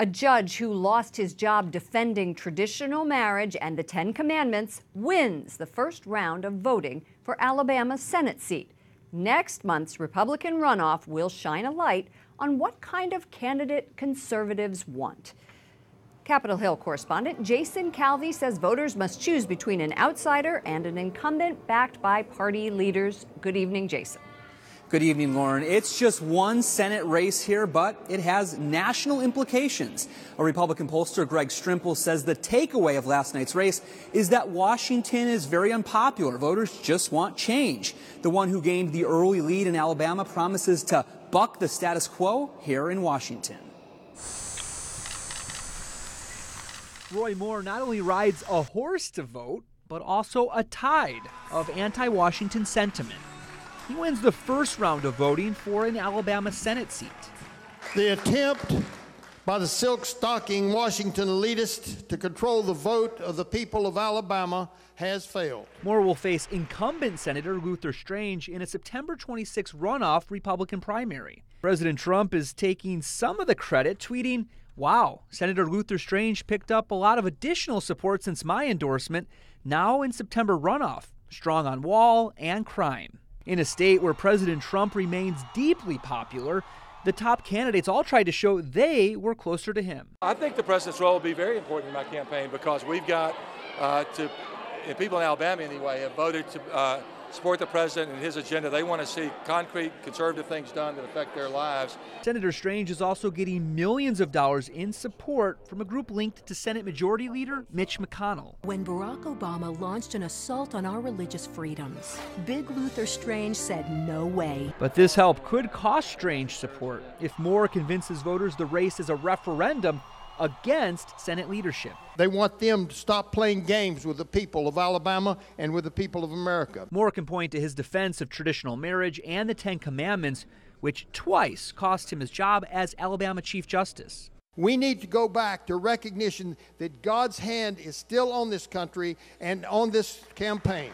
A judge who lost his job defending traditional marriage and the Ten Commandments wins the first round of voting for Alabama's Senate seat. Next month's Republican runoff will shine a light on what kind of candidate conservatives want. Capitol Hill correspondent Jason Calvi says voters must choose between an outsider and an incumbent backed by party leaders. Good evening, Jason. Good evening, Lauren. It's just one Senate race here, but it has national implications. A Republican pollster, Greg Strimple, says the takeaway of last night's race is that Washington is very unpopular. Voters just want change. The one who gained the early lead in Alabama promises to buck the status quo here in Washington. Roy Moore not only rides a horse to vote, but also a tide of anti-Washington sentiment. He wins the first round of voting for an Alabama Senate seat. The attempt by the silk-stocking Washington elitists to control the vote of the people of Alabama has failed. Moore will face incumbent Senator Luther Strange in a September 26 runoff Republican primary. President Trump is taking some of the credit, tweeting, "Wow, Senator Luther Strange picked up a lot of additional support since my endorsement, now in September runoff, strong on wall and crime." In a state where President Trump remains deeply popular, the top candidates all tried to show they were closer to him. I think the president's role will be very important in my campaign because we've got and people in Alabama anyway have voted to support the president and his agenda. They want to see concrete conservative things done that affect their lives. Senator Strange is also getting millions of dollars in support from a group linked to Senate Majority Leader Mitch McConnell. When Barack Obama launched an assault on our religious freedoms, Big Luther Strange said no way. But this help could cost Strange support if Moore convinces voters the race is a referendum against Senate leadership. They want them to stop playing games with the people of Alabama and with the people of America. Moore can point to his defense of traditional marriage and the Ten Commandments, which twice cost him his job as Alabama Chief Justice. We need to go back to recognition that God's hand is still on this country and on this campaign.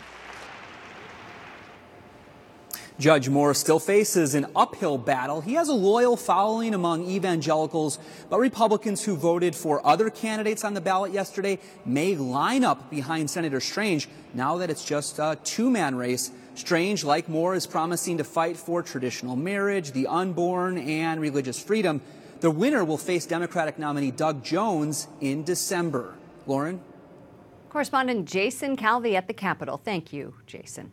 Judge Moore still faces an uphill battle. He has a loyal following among evangelicals, but Republicans who voted for other candidates on the ballot yesterday may line up behind Senator Strange now that it's just a two-man race. Strange, like Moore, is promising to fight for traditional marriage, the unborn, and religious freedom. The winner will face Democratic nominee Doug Jones in December. Lauren? Correspondent Jason Calvi at the Capitol. Thank you, Jason.